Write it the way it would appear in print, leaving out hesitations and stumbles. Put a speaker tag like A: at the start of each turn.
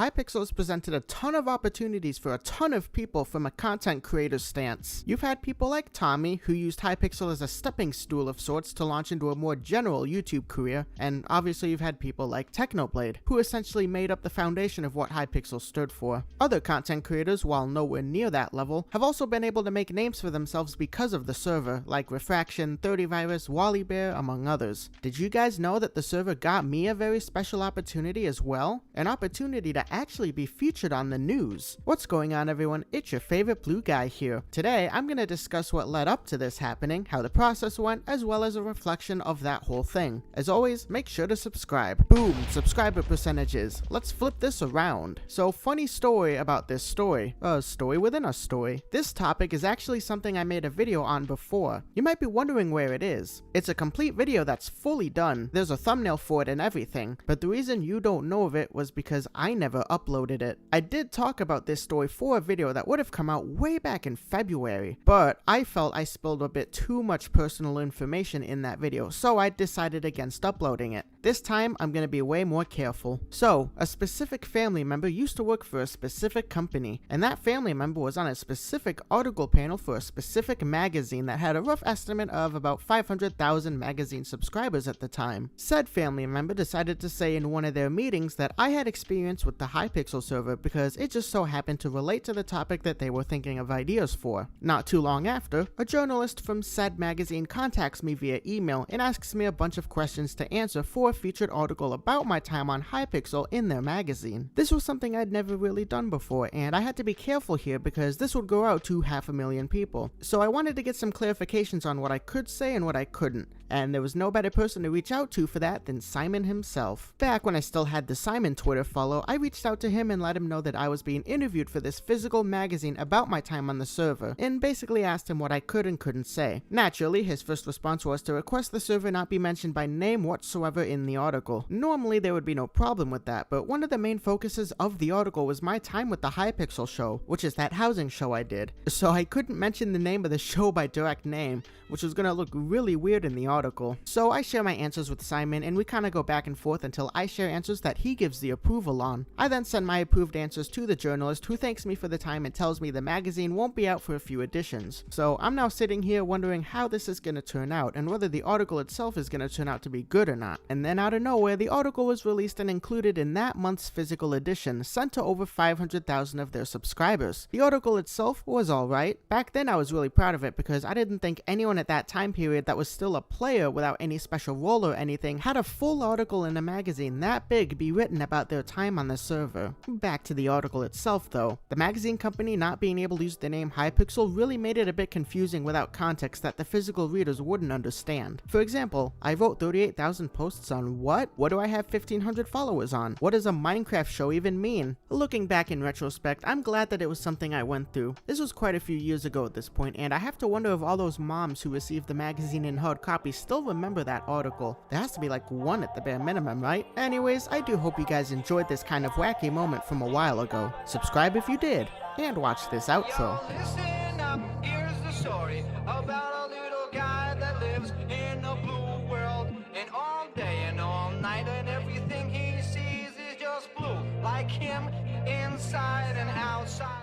A: Hypixel has presented a ton of opportunities for a ton of people from a content creator's stance. You've had people like Tommy, who used Hypixel as a stepping stool of sorts to launch into a more general YouTube career, and obviously you've had people like Technoblade, who essentially made up the foundation of what Hypixel stood for. Other content creators, while nowhere near that level, have also been able to make names for themselves because of the server, like Refraction, 30virus, wallibear, among others. Did you guys know that the server got me a very special opportunity as well? An opportunity to actually be featured on the news. What's going on, everyone? It's your favorite blue guy here. Today, I'm going to discuss what led up to this happening, how the process went, as well as a reflection of that whole thing. As always, make sure to subscribe. Boom, subscriber percentages. Let's flip this around. So, funny story about this story. A story within a story. This topic is actually something I made a video on before. You might be wondering where it is. It's a complete video that's fully done. There's a thumbnail for it and everything, but the reason you don't know of it was because I never uploaded it. I did talk about this story for a video that would have come out way back in February, but I felt I spilled a bit too much personal information in that video, so I decided against uploading it. This time, I'm going to be way more careful. So, a specific family member used to work for a specific company, and that family member was on a specific article panel for a specific magazine that had a rough estimate of about 500,000 magazine subscribers at the time. Said family member decided to say in one of their meetings that I had experience with the Hypixel server because it just so happened to relate to the topic that they were thinking of ideas for. Not too long after, a journalist from said magazine contacts me via email and asks me a bunch of questions to answer for a featured article about my time on Hypixel in their magazine. This was something I'd never really done before, and I had to be careful here because this would go out to 500,000 people. So I wanted to get some clarifications on what I could say and what I couldn't, and there was no better person to reach out to for that than Simon himself. Back when I still had the Simon Twitter follow, I reached out to him and let him know that I was being interviewed for this physical magazine about my time on the server, and basically asked him what I could and couldn't say. Naturally, his first response was to request the server not be mentioned by name whatsoever in the article. Normally there would be no problem with that, but one of the main focuses of the article was my time with the Hypixel show, which is that housing show I did. So I couldn't mention the name of the show by direct name, which was gonna look really weird in the article. So I share my answers with Simon, and we kinda go back and forth until I share answers that he gives the approval on. I then send my approved answers to the journalist, who thanks me for the time and tells me the magazine won't be out for a few editions. So I'm now sitting here wondering how this is gonna turn out, and whether the article itself is gonna turn out to be good or not. And then out of nowhere, the article was released and included in that month's physical edition, sent to over 500,000 of their subscribers. The article itself was alright. Back then I was really proud of it because I didn't think anyone at that time period that was still a player without any special role or anything had a full article in a magazine that big be written about their time on the server. Back to the article itself though. The magazine company not being able to use the name Hypixel really made it a bit confusing without context that the physical readers wouldn't understand. For example, I wrote 38,000 posts on what? What do I have 1,500 followers on? What does a Minecraft show even mean? Looking back in retrospect, I'm glad that it was something I went through. This was quite a few years ago at this point, and I have to wonder if all those moms who received the magazine in hard copy still remember that article. There has to be like one at the bare minimum, right? Anyways, I do hope you guys enjoyed this kind of wacky moment from a while ago. Subscribe if you did, and watch this outro.
B: Yo, listen up, here's the story about a little guy that lives in a blue world, and all day and all night and everything he sees is just blue, like him inside and outside.